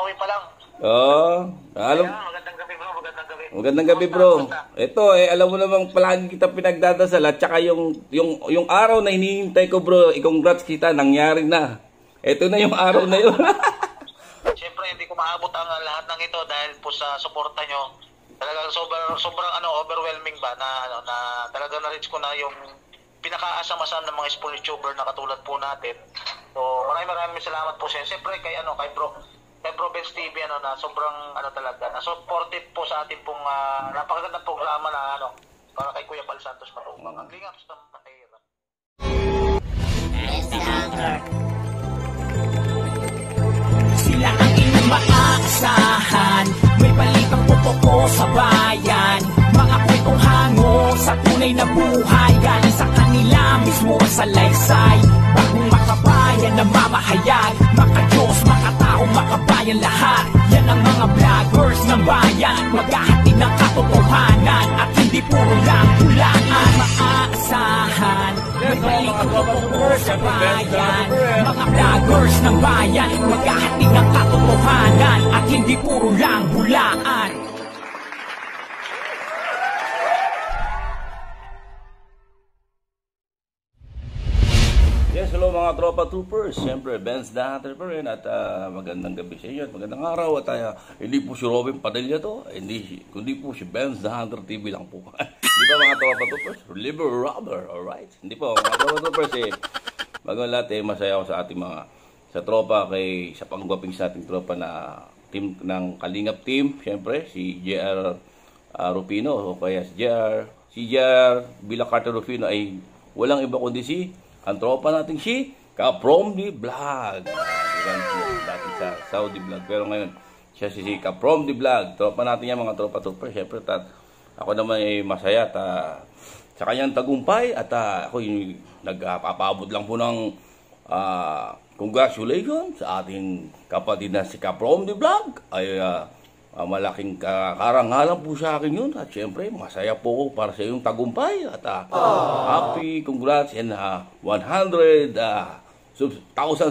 pauwi pa lang. Alam. Magandang gabi bro, magandang gabi. Magandang gabi bro. Ito alam mo namang palagi kita pinagdadasal at saka yung araw na hinihintay ko bro, congrats kita, nangyari na. Ito na yung araw na yun. Siyempre hindi ko maabot ang lahat ng ito dahil po sa suporta nyo. Talagang sobrang overwhelming ba na talagang na-reach ko na yung pinakaasam-asam ng mga small YouTuber na katulad po natin. So maraming salamat po sa inyo. Siyempre kay Bro Benz TV na sobrang talaga na supportive po sa ating pong napakagandang programa na para kay Kuya Bal Santos Matubang. Ang lingap sa mahirap. Sila ang inyong maaasahan, may balitang totoo sa bayan, mga kwentong hango sa tunay na buhay, galing sa kanila mismo ang salaysay. Bagong makabayan na mamahayag, maka-Diyos, makatao, makabayan lahat. Yan ang mga vloggers ng bayan, maghahatid ng katotohanan at hindi puro lang hulaan. Maaasahan, may balitang totoo sa bayan, mga vloggers ng bayan, maghahatid ng katotohanan at hindi puro lang hulaan. Yes, hello mga tropa troopers. Siyempre, Benz the Hunter pa rin at magandang gabi sa inyo at magandang araw. At hindi po si Robin Padilla to, kundi po si Benz the Hunter TV lang po. Hindi pa mga tropa troopers, liver rubber, alright? Hindi po mga tropa troopers bago lahat masaya ako sa ating sa tropa sa panggwaping sa ating tropa na team ng Kalingap team. Siyempre, si JR Rufino o kaya si JR Bilacarte Rufino ay walang iba kundi ang tropa natin si Kapromdi Vlog. Dati sa Saudi Vlog. Pero ngayon, siya si Kapromdi Vlog. Tropa natin yan mga tropa trooper. Siyempre, ako naman ay masaya sa kanyang tagumpay. At ako yung nagpapabot lang po ng congratulations sa ating kapatid na si Kapromdi Vlog. Ay malaking karangalan po sa akin yun. At syempre, masaya po ko para sa iyong tagumpay. At happy congrats and 100,000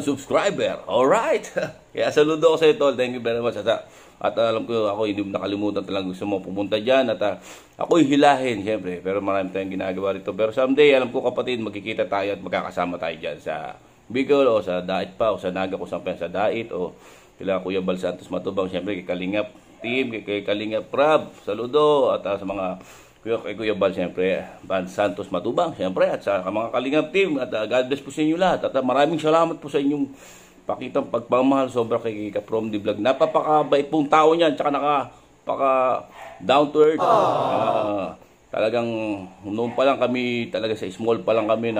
subscriber. Alright. Kaya saludo ko sa ito. Thank you very much. At alam ko, ako hindi mo nakalimutan talagang gusto mo pumunta dyan. At ako'y hilahin, syempre. Pero marami tayong ginagawa rito. Pero someday, alam ko kapatid, magkikita tayo at magkakasama tayo dyan sa Bicol o sa Dait pa o sa Naga kung saan sa Dait o kila Kuya Bal Santos Matubang. Syempre, kay Kalingap team, kay Kalingap Prab, saludo. At sa mga Kuya Bal, siyempre, Bal Santos Matubang, siyempre, at sa mga Kalingap team, at God bless po sa inyo lahat. At maraming salamat po sa inyong pakitang pagpamahal, sobra kay Kapromdi Vlog. Napapakabait pong tao niyan, tsaka napaka down to earth. Talagang, noon pa lang kami, talaga sa small pa lang kami,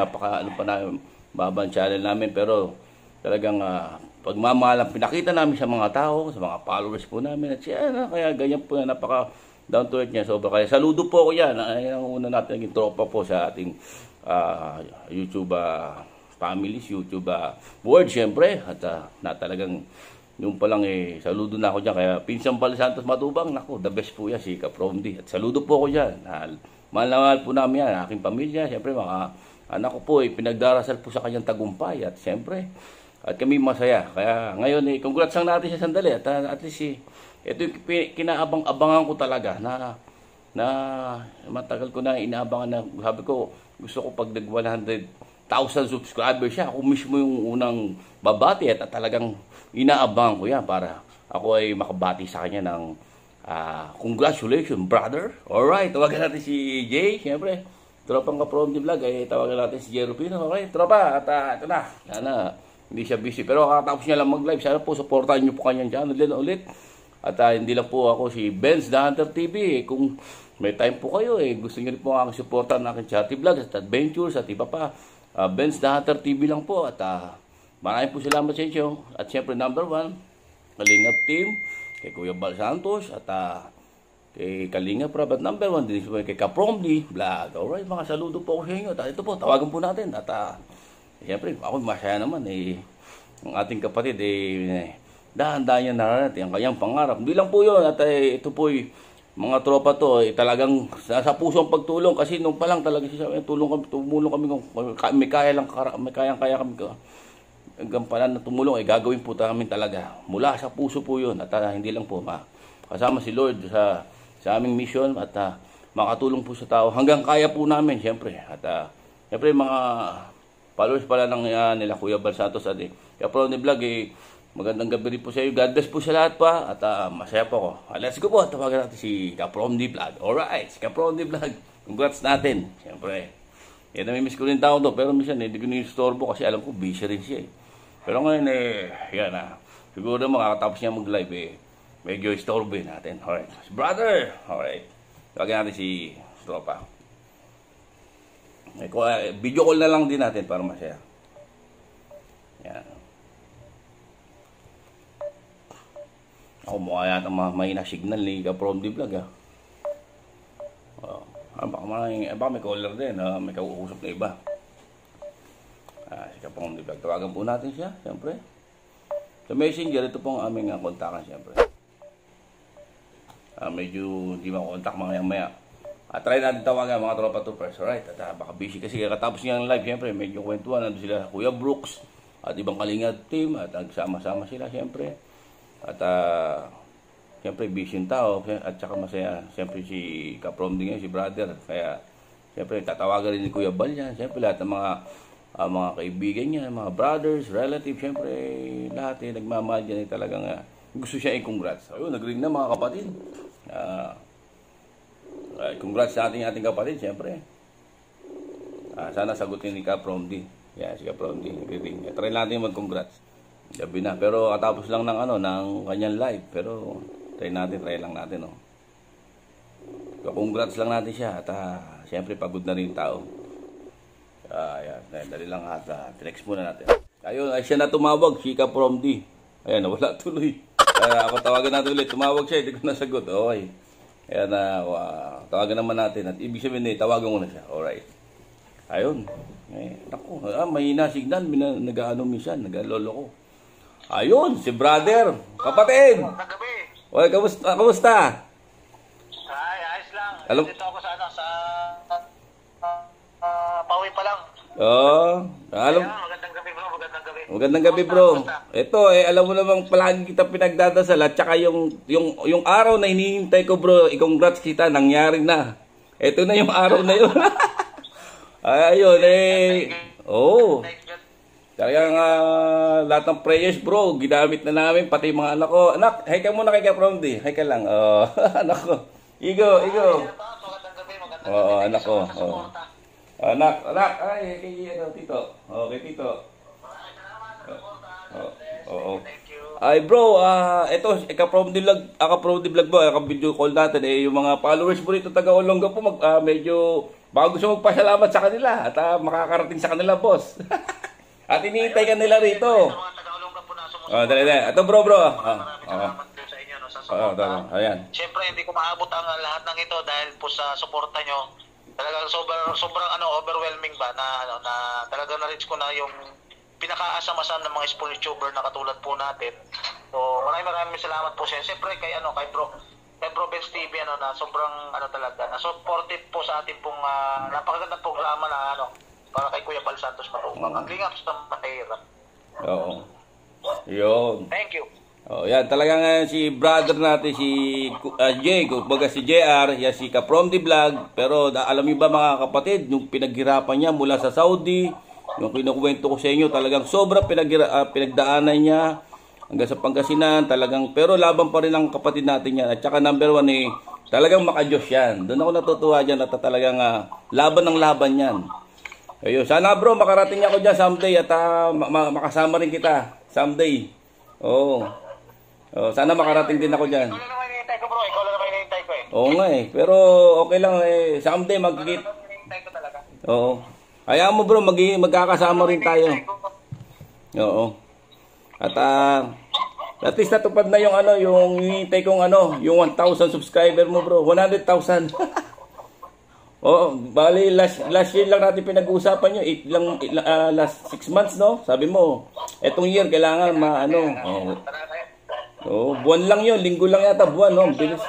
babang channel namin, pero talagang, pagmamahalang pinakita namin sa mga tao, sa mga followers po namin, at siya, kaya ganyan po na napaka down to earth niya, sobra. Kaya saludo po ako yan. Ayan ang una natin naging tropa po sa ating YouTube families, YouTube board, syempre. At na talagang yung pa lang saludo na ako dyan. Kaya Pinsang Bal Santos Matubang, naku, the best po yan, si Kapromdi. At saludo po ako dyan. Mahal na mahal po namin yan, aking pamilya, syempre, mga anak ko po, pinagdarasal po sa kanyang tagumpay. At syempre, at kami masaya. Kaya ngayon, congrats lang natin sa sandali. At at least, ito yung kinaabang-abangan ko talaga na matagal ko na inaabangan na sabi ko, gusto ko pag nag 100,000 subscribers siya, ako mismo yung unang babati at talagang inaabangan ko yan para ako ay makabati sa kanya ng congratulations, brother. Alright, tawagan natin si Jay, siyempre. Tropang Kapromdi Vlog, ay tawagan natin si Jay Rufino. Okay, tropa, at ito na. Sana, hindi siya busy. Pero kakatapos niya lang mag-live. Sana po, supportahan niyo po kanyang channel din ulit. At hindi lang po ako si Benz the Hunter TV. Kung may time po kayo, gusto niyo rin po aking supportahan ng aking charity vlog at adventures at iba pa. Benz the Hunter TV lang po. At maraming po salamat sa inyo. At syempre, number 1, Kalingap team, kay Kuya Bal Santos, at kay Kalingap Prab, at number 1 din kay Kapromdi Vlog. Alright, mga saludo po ako sa inyo. At ito po, tawagan po natin. At siyempre, ako masaya naman ang ating kapatid dahan-dahan niya nararating ang kanyang pangarap. Hindi lang po yun. At ito po mga tropa to, talagang sa pusong pagtulong. Kasi nung pa lang talaga siya, tumulong kami kung may kayang kaya kami. gampanan na tumulong, gagawin po namin talaga. Mula sa puso po yun. At hindi lang po, kasama si Lord sa aming mission at makatulong po sa tao. Hanggang kaya po namin, siyempre. At siyempre, mga followers pala ng nila Kuya Bal Santos at Kapromdi Vlog, magandang gabi rin po sa iyo. God bless po sa lahat pa. At masaya po ako. Let's go po. Tawagan natin si Kapromdi Vlog. Alright, si Kapromdi Vlog. Congrats natin. Siyempre. Yan, namimiss ko rin tao to. Pero minsan, hindi ko nil-storbo kasi alam ko, busy rin siya Pero ngayon, yan siguro makakatapos niya mag-live medyo istorbo natin. Alright. Brother! Alright. Tawagan natin si Tropa. Video call na lang din natin para masaya. Yan. Ako mukha yata mahina signal ni Kapromdi Vlog baka may caller din, may kauusap na iba. Si Kapromdi Vlog. Tawagan po natin siya, siyempre. Sa Messenger, ito pong aming kontakan, siyempre. Medyo hindi makontak maya. Try natin tawagan mga tropa troopers. Alright, at baka busy kasi katapos niya ng live, siyempre, medyo kwentuhan. Nandun sila Kuya Brooks at ibang Kalingap team at nagsama-sama sila, siyempre. At siyempre, busy yung tao at saka masaya. Siyempre, si Kapromdi ngayon, si brother. Kaya, siyempre, tatawagan rin ni Kuya Bal yan. Siyempre, lahat ng mga kaibigan niya, mga brothers, relatives, siyempre, lahat nagmamahal niya talagang gusto siya i-congrats. Ayun, nag-ring na mga kapatid. Congrats sa ating kapatid, siyempre. Sana sagutin ni Kapromdi. Yan, si Kapromdi, nag-ring. Try natin mag-congrats. Gabi na. Pero katapos lang ng kanyang live. Pero, try lang natin, Congrats lang natin siya. At siyempre, pagod na rin yung tao. Ayan, dali lang at tinext muna natin. Ayun, ay siya na tumawag, si Kapromdi. Ayan, wala tuloy. Ako tawagan natin ulit. Tumawag siya, hindi ko nasagot. Okay. Ayan, tawagan naman natin. At ibig sabihin, tawagan ko na siya. Alright. Ayun. Naku, may signal. Nag-ano minsan, nag-lolo ko. Ayun, si brother. Kapatid. Nagabi. Oy, kamusta? Ay, ayos lang. Alam... Dito ako sa pauwi pa lang. Alam... Magandang gabi bro, magandang gabi. Magandang gabi bro. Ito, alam mo namang palagi kita pinagdadasal at saka yung araw na hinihintay ko bro, i-congrats kita, nangyari na. Ito na yung araw na yun. Ayun, talagang lahat ng prayers bro, ginamit na namin, pati mga anak ko. Anak, hi ka muna kay Kapromdi. Hi ka lang. Anak ko. Igo. Magandang gabi, magandang gabi. Anak ko. Anak, ay, kay tito. Kay tito. Thank you. Ay bro, ito, Kapromdi Vlog ba, video call natin, yung mga followers mo rito, taga Olonga po, medyo, baka gusto magpasalamat sa kanila, at makakarating sa kanila, boss. At hinihintay ka nila rito. Sa mga taga-Olonga po na sumusunod. Dali. Ito bro. Maraming salamat din sa inyo sa suporta. Ayan. Siyempre, hindi ko maabot ang lahat ng ito dahil po sa suporta nyo. Talagang sobrang overwhelming ba na talagang na-reach ko na yung pinakaasam-asam ng mga small YouTuber na katulad po natin. So, maraming salamat po siya. Siyempre, kay Bro Benz TV na sobrang talaga, na supportive po sa ating pong napakagandang programa na para kay Kuya Bal Santos Matubang. Ang lingap sa mahirap. Oo. Yun. Thank you. Yan, talagang si brother natin, si Jay, kumbaga si JR, yan si Kapromdi Vlog. Pero alam niyo ba mga kapatid, yung pinaghirapan niya mula sa Saudi, yung kinukwento ko sa inyo, talagang sobrang pinagdaanan niya hanggang sa Pangasinan, talagang, pero laban pa rin ang kapatid natin yan. At saka number 1 talagang makajos yan. Doon ako natutuwa dyan at talagang laban ng laban yan. Ayun, sana bro, makarating ako dyan someday at makasama rin kita someday. Sana makarating din ako dyan. Ikaw lang naman hinihintay ko bro, ikaw lang naman hinihintay ko Oo nga pero okay lang someday magkikita. Hinihintay ko talaga. Oo. Hayaan mo bro, magkakasama rin tayo. Oo. At at least natupad na yung yung hinihintay kong yung 1,000 subscriber mo bro, 100,000. Bali last year lang natin pinag-uusapan yun, last 6 months no? Sabi mo, etong year kailangan buwan lang yun, linggo lang yata buwan no? Bilis.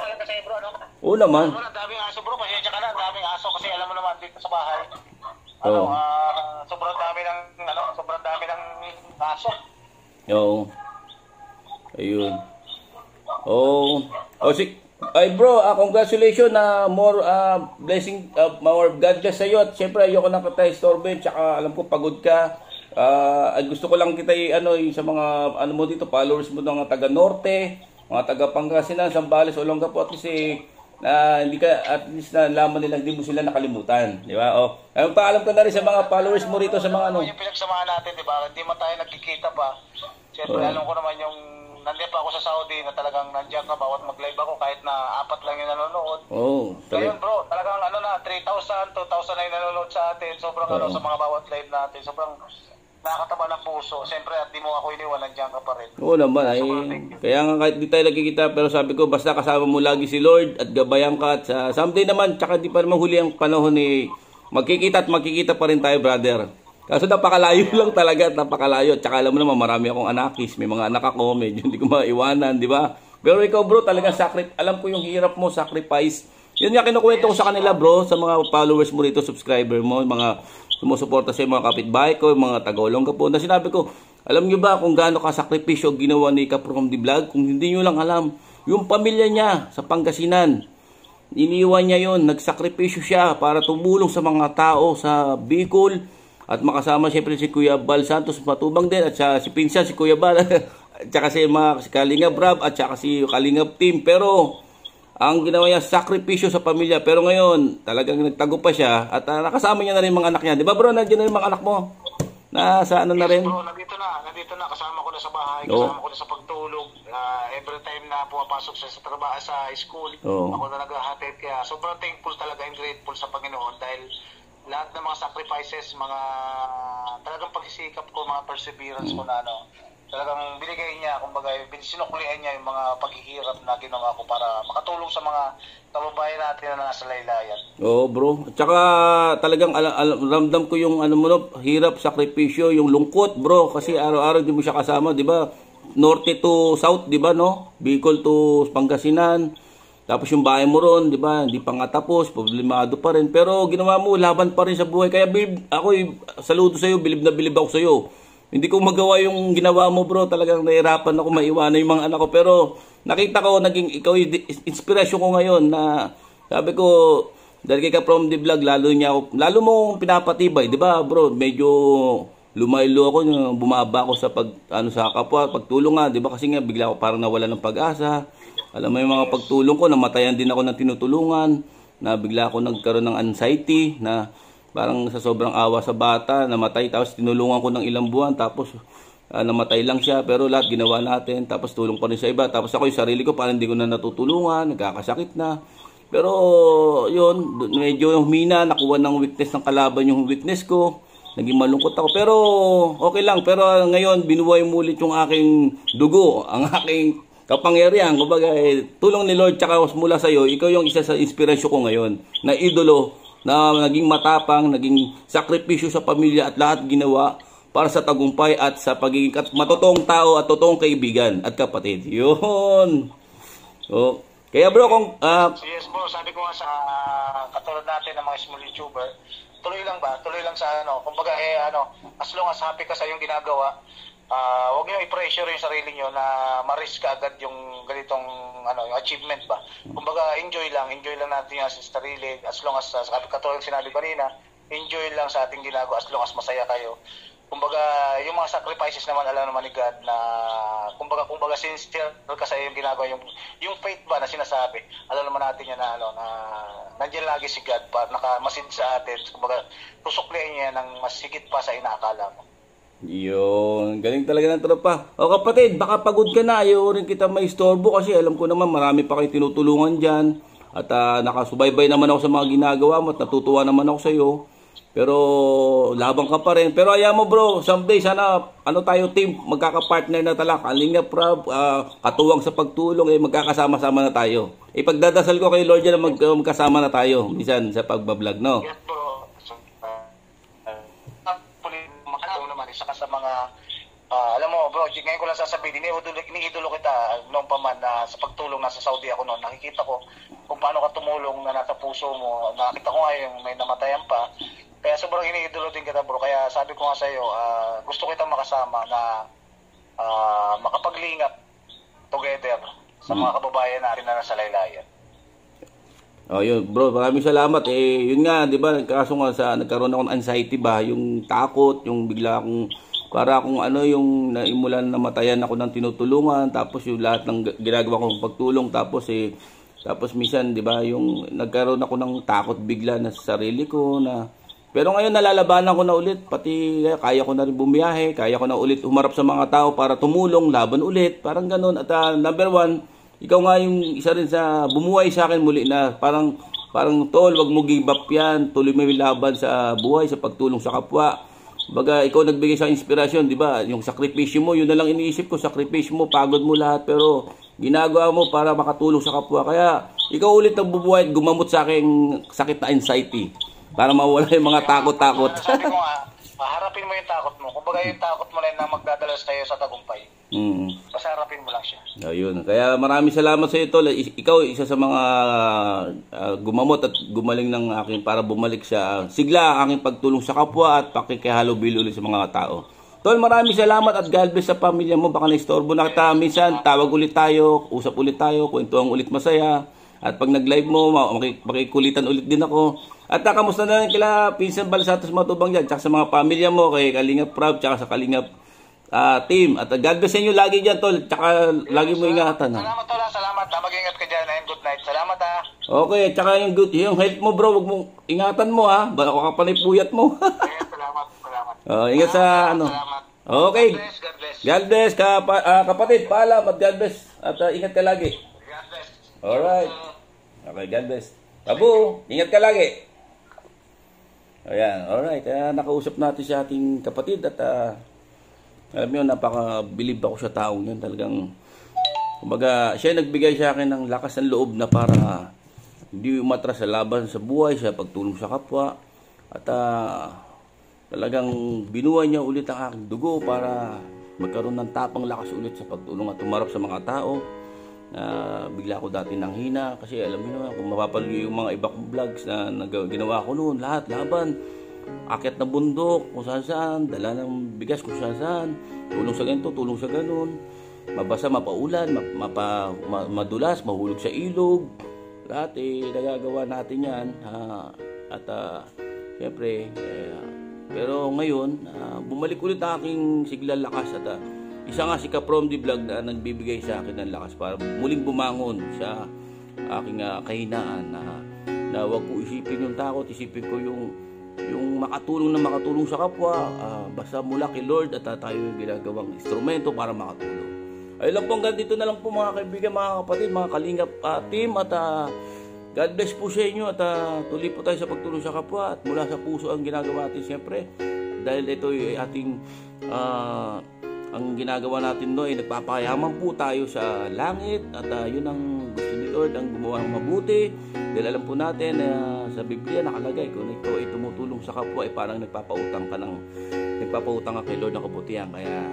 Oo naman. Ang daming aso bro, pasensya ka na, ang daming aso kasi alam mo naman dito sa bahay. Sobrang dami ng aso aso. Oo. Ayun. Oh. Oh, ay bro, congratulations na more blessing, more God bless sa iyo. At syempre ayoko na kita istorbohin, tsaka alam ko pagod ka. Gusto ko lang kita yung sa mga ano mo dito, followers mo ng taga Norte, mga taga Pangasinan, Zambales, Olongapo, at least hindi ka, at least na laman nila, hindi mo sila nakalimutan, di ba? Oh, ayun, paalam ka na rin sa mga followers mo rito sa mga ano. Yung pinagsamahan natin, di ba? Hindi man tayo nagkikita pa. Siyempre, alam ko naman yung nandiyan pa ako sa Saudi na talagang nandiyan ka bawat mag-live ako kahit na 4 lang yung nanonood. Ngayon bro, talagang 3,000, 2,000 na yung nanonood sa atin. Sobrang sa mga bawat live natin. Sobrang nakakataba ng puso. Siyempre, at di mo ako iniwan, nandiyan ka pa rin. Oo naman, kaya nga kahit di tayo nagkikita, pero sabi ko, basta kasama mo lagi si Lord at gabayan ka. At someday naman, tsaka di pa naman huli ang panahon magkikita at magkikita pa rin tayo, brother. Kaso napakalayo lang talaga, napakalayo. Tsaka alam mo naman, marami akong anakis, may mga anak ako, medyo hindi ko maiwanan, di ba? Pero ikaw bro, talagang alam ko yung hirap mo, sacrifice. Yun nga kinukwento ko sa kanila bro, sa mga followers mo rito, subscriber mo, mga sumusuporta sa mga kapitbahay ko, mga taga-Olongapo. Na sinabi ko, alam nyo ba kung gaano kasakripisyo ginawa ni Kap from the Vlog? Kung hindi nyo lang alam, yung pamilya niya sa Pangasinan, iniwan niya yon, nagsakripisyo siya para tumulong sa mga tao sa Bicol. At makasama siyempre si Kuya Bal Santos Matubang din, at si Pinsan, si Kuya Bal, at saka si Kalingap Rab, at saka si Kalingap Team. Pero ang ginawa niya, sakripisyo sa pamilya. Pero ngayon, talagang nagtago pa siya, at nakasama niya na rin mga anak niya. Di ba bro, nandiyan na rin mga anak mo? Sa ano na rin? Bro, nandito na. Kasama ko na sa bahay, kasama ko na sa pagtulog. Every time na pumapasok siya sa trabaho, sa school, ako na naghahatid. Kaya sobrang thankful talaga and grateful sa Panginoon dahil lahat ng mga sacrifices, mga talagang pagsisikap ko, mga perseverance ko na talagang binigay niya, kumbaga sinuklian niya yung mga paghihirap na ginawa ko para makatulong sa mga kababayan natin na nasa laylayan. Oo bro, at saka talagang ramdam ko yung hirap, sakripisyo, yung lungkot bro, kasi araw-araw di mo siya kasama, di ba? Norte to South, di ba no? Bicol to Pangasinan. Tapos yung bahay mo ron, di ba, hindi pa nga tapos, problemado pa rin. Pero ginawa mo, laban pa rin sa buhay. Kaya saludo sa'yo, bilib na bilib ako sa'yo. Hindi ko magawa yung ginawa mo bro, talagang nahirapan ako maiwanan yung mga anak ko. Pero nakita ko, ikaw yung inspirasyon ko ngayon na sabi ko, dahil kay Kap from the Vlog, lalo mong pinapatibay, di ba bro, medyo lumaylo ako, bumaba ako sa sa kapwa, pagtulong nga, di ba, kasi nga bigla ako parang nawala ng pag-asa. Alam mo yung mga pagtulong ko, namatayan din ako ng tinutulungan, na bigla ako nagkaroon ng anxiety, na parang sa sobrang awa sa bata, namatay, tapos tinulungan ko ng ilang buwan, tapos namatay lang siya, pero lahat ginawa natin, tapos tulong pa rin sa iba, tapos ako yung sarili ko, parang hindi ko na natutulungan, nagkakasakit na. Pero yun, medyo humina, nakuha ng weakness ng kalaban yung weakness ko, naging malungkot ako, pero okay lang. Pero ngayon, binuhay mo ulit yung aking dugo, ang aking kapangyarihan, kumbaga tulong ni Lord tsaka mula sa iyo, ikaw yung isa sa inspirasyon ko ngayon, na idolo, na naging matapang, naging sakripisyo sa pamilya at lahat ginawa para sa tagumpay at sa pagiging matotoong tao at totoong kaibigan at kapatid. Yun. So, kaya bro, yes bro, sabi ko nga sa katulad natin ng mga small YouTuber, tuloy lang sa kumbaga as long as happy ka sa iyong ginagawa, huwag niyo i-pressure yung sarili niyo na ma-risk agad yung ganitong yung achievement ba. Kumbaga enjoy lang natin yung sa sarili, as long as katulad ng sinabi kanina, enjoy lang sa ating ginagawa as long as masaya kayo. Kumbaga yung mga sacrifices naman, alam naman ni God na kumbaga sincere ka sa yung ginagawa, yung faith ba na sinasabi, alam naman natin yan na nandiyan lagi si God para nakamasid sa atin. Kumbaga tusuklian niya ng mas higit pa sa inaakala mo. Yun, galing talaga ng tropa. O kapatid, baka pagod ka na, ayaw rin kita may istorbo kasi alam ko naman marami pa kayo tinutulungan dyan. At nakasubaybay naman ako sa mga ginagawa mo at natutuwa naman ako sa iyo. Pero labang ka pa rin. Pero ayaw mo bro, someday sana tayo team, magkaka-partner na talaga. Kalingap Rab, katuwang sa pagtulong, magkakasama-sama na tayo. Ipagdadasal ko kay Lord yan na magkasama na tayo minsan sa pagbablog, no? Yes bro. Saka sa mga alam mo bro, ngayon ko lang sasabihin, iniidolo kita noong pa man na sa pagtulong nasa Saudi ako noon. Nakikita ko kung paano ka tumulong na nasa puso mo. Nakita ko nga yung may namatayan pa. Kaya sobrang iniidolo din kita, bro. Kaya sabi ko nga sa iyo, gusto kitang makasama na makapaglingap together sa mga kababayan natin na nasa laylayan. Oh, yun, bro, maraming salamat. Yun nga, 'di ba, kaso nga nagkaroon ako ng anxiety ba, yung takot, yung bigla akong para akong yung naimulan na matayan ako ng tinutulungan, tapos yung lahat ng ginagawa kong pagtulong, tapos minsan, 'di ba, yung nagkaroon ako ng takot bigla na sa sarili ko na. Pero ngayon nalalabanan ko na ulit, pati kaya ko na rin bumiyahe, kaya ko na ulit humarap sa mga tao para tumulong, laban ulit, parang ganoon. At number one, ikaw nga yung isa rin sa bumuhay sa akin muli na parang tol, wag mo give up yan, tuloy mo yung laban sa buhay, sa pagtulong sa kapwa. Baga, ikaw nagbigay sa inspirasyon, di ba? Yung sakripisyo mo, yun na lang iniisip ko, sakripisyo mo, pagod mo lahat, pero ginagawa mo para makatulong sa kapwa. Kaya, ikaw ulit ang bubuhay at gumamot sa aking sakit na anxiety para mawala yung mga takot-takot. Sabi ko nga, harapin mo yung takot mo. Kumbaga yung takot mo na magdadala sa'yo sa tagumpay. Basta harapin mo lang siya. Ayun. Kaya maraming salamat sa iyo, tol. Ikaw, isa sa mga gumamot at gumaling ng aking para bumalik sa sigla ang aking pagtulong sa kapwa at pakikihalubilo ulit sa mga tao. Tol, maraming salamat at God bless sa pamilya mo. Baka na-istorbo na kita. Minsan, tawag ulit tayo, usap ulit tayo, kwentuhan ulit masaya. At pag nag-live mo, makikulitan ulit din ako. At kamusta na rin kila Pinsan Balsatos Matubang dyan, tsaka sa mga pamilya mo, kay Kalingap Prab, tsaka sa Kalingap team. At God bless sa inyo lagi dyan, tol. Tsaka lagi mo ingatan. Salamat, tol. Salamat. Mag-ingat ka dyan and good night. Salamat, ha. Okay, tsaka yung health mo, bro, wag mong ingatan mo, ha. Baka ka pa puyat mo. Salamat. Ingat sa Salamat. Okay. God bless. God bless, kapatid. Paalam at God bless. At ingat ka lagi. God bless. Alright. Okay, God bless. Babu, ingat ka lagi. Ayan, alright. Nakausap natin si ating kapatid at alam nyo, napaka-believe ako sa taong yun. Talagang, kumbaga, siya nagbigay sa akin ng lakas ng loob na para hindi umatras sa laban sa buhay, sa pagtulong sa kapwa. At talagang binuhay niya ulit ang aking dugo para magkaroon ng tapang lakas ulit sa pagtulong at tumarap sa mga tao. Bigla ako dati nang hina kasi alam niyo naman kung mapapanood yung mga iba kong vlogs na ginawa ko noon, lahat laban, akyat na bundok kung saan, dala ng bigas kung saan, tulong sa ganito, tulong sa ganun, mabasa, mapaulan, madulas, mahulog sa ilog, lahat nagagawa natin yan. At siyempre pero ngayon bumalik ulit ang aking siglang lakas at isa nga si Kaprom the Vlog na nagbibigay sa akin ng lakas para muling bumangon sa aking kahinaan na wag ko isipin yung takot, isipin ko yung makatulong sa kapwa, basta mula kay Lord at tayo yung ginagawang instrumento para makatulong. Ayun lang po, hanggang dito na lang po mga kaibigan, mga kapatid, mga Kalingap team at God bless po sa inyo at tuloy po tayo sa pagtulong sa kapwa at mula sa puso ang ginagawa natin siyempre dahil ito ay ating ang ginagawa natin ay nagpapayaman po tayo sa langit at yun ang gusto ni Lord, ang gumawa ng mabuti dahil alam po natin sa Biblia nakalagay kung ito ay tumutulong sa kapwa ay parang nagpapautang ka kay Lord ng kabutihan. Kaya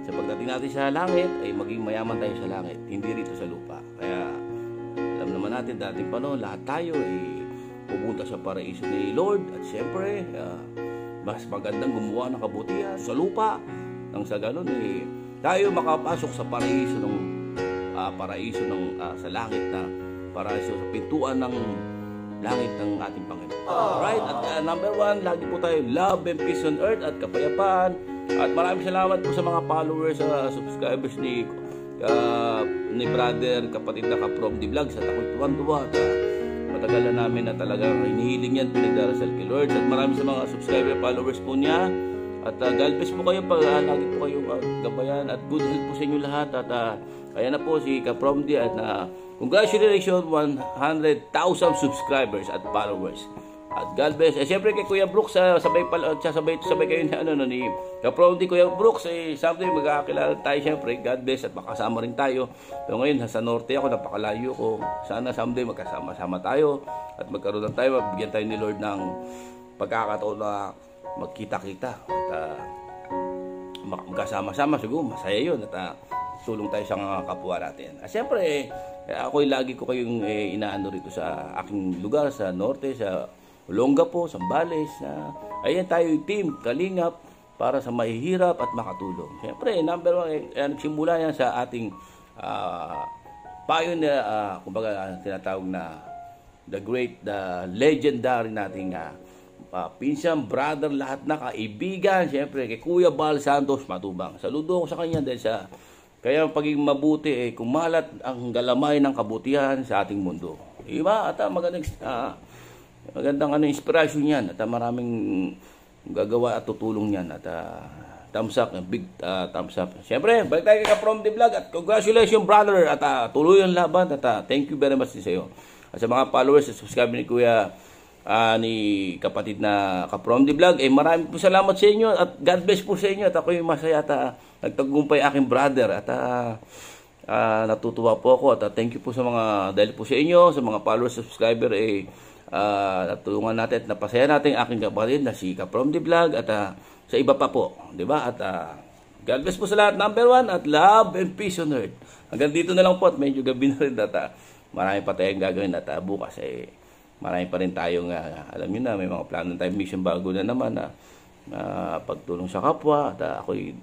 sa pagdating natin sa langit ay maging mayaman tayo sa langit, hindi rito sa lupa. Kaya alam naman natin dating panahon lahat tayo ay pupunta sa paraiso ni Lord at siyempre mas magandang gumawa ng kabutihan sa lupa nang sa ganun tayo makapasok sa paraiso ng sa langit na paraiso sa pintuan ng langit ng ating Panginoon. Alright, at number one, lagi po tayo love and peace on earth at kapayapaan. At maraming salamat po sa mga followers, subscribers ni brother, kapatid na Kaprom the Vlogs at ako'y tuwan-tuwa at matagal na namin na talagang hinihiling yan, pinagdarasal kay Lord. At maraming sa mga subscriber, followers po niya. At God bless po kayo pag lagi po kayo gabayan at good health po sa inyo lahat. At kaya na po si Kapromdi at congratulations 100,000 subscribers at followers. At God bless. Siyempre kay Kuya Brooks sabay kayo ni Kapromdi, Kuya Brooks someday magkakilala tayo siyempre. God bless at makasama rin tayo. So ngayon sa norte ako, napakalayo ko. Sana someday magkasama-sama tayo at magkaroon tayo, mabigyan tayo ni Lord ng pagkakataon na magkita-kita at magkasama-sama, siguro masaya yun at tulong tayo sa mga kapwa natin. Siyempre, ako lagi ko kayong inaano rito sa aking lugar, sa norte, sa Olongapo, Zambales, na ayan tayo yung team, Kalingap, para sa mahihirap at makatulong. Siyempre, number one, nagsimula yan sa ating pioneer, kumbaga tinatawag na the great, the legendary nating pinsan, brother, lahat na kaibigan, siyempre, kay Kuya Bal Santos Matubang. Saludo ako sa kanya dahil sa kaya pagiging mabuti, kumalat ang galamay ng kabutihan sa ating mundo. Diba? At magandang inspiration yan. At maraming gagawa at tutulong yan. At thumbs up, big thumbs up. Siyempre, balik tayo kay From the Vlog. At congratulations, brother. At tuloy ang laban. At thank you very much din sa iyo. At sa mga followers at subscriber ni Kuya, ni kapatid na From the Vlog, maraming po salamat sa inyo. At God bless po sa inyo. At ako yung masaya at nagtagumpay aking brother. At natutuwa po ako. At thank you po sa mga, dahil po sa inyo, sa mga followers at subscriber, natulungan natin at napasaya natin aking kapatid na si From the Vlog at sa iba pa po, di ba? At God bless po sa lahat. Number one, at love and peace on earth. Hanggang dito na lang po at medyo gabi na rin at marami pa tayong gagawin at bukas marami pa rin tayong alam nyo na, may mga plano tayong mission bago na naman na pagtulong sa kapwa at ako'y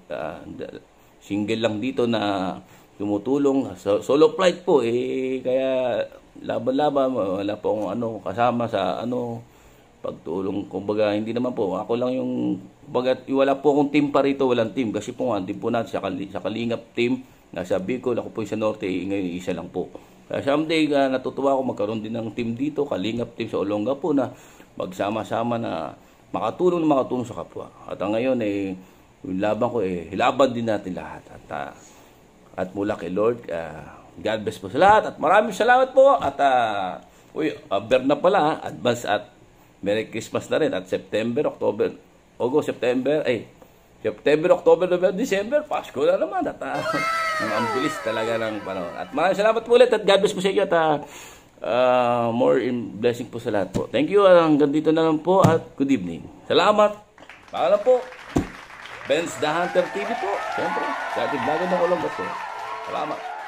single lang dito na tumutulong. Solo flight po kaya laban-laban, wala po akong kasama sa pagtulong. Kumbaga, hindi naman po. Ako lang yung, kumbaga, wala po akong team pa rito, walang team. Kasi po ang team po natin sa Kalingap team, nasa Bicol, ako po yung sa Norte, ngayon isa lang po. Kaya someday, natutuwa ako magkaroon din ng team dito, Kalingap team sa Olongapo na magsama-sama na makatulong sa kapwa. At ngayon, yung laban ko, hilaban din natin lahat. At mula kay Lord, God bless po sa lahat at maraming salamat po at ber na pala, advance at Merry Christmas na rin at September, October, November, December, Pasko na naman at ang bilis talaga ng panahon. At maraming salamat po ulit at God bless po sa inyo at more blessing po sa lahat po. Thank you, hanggang dito na lang po at good evening. Salamat. Paalam po. Benz the Hunter TV po. Siyempre, sa ating vlog ng Olongapo. Salamat.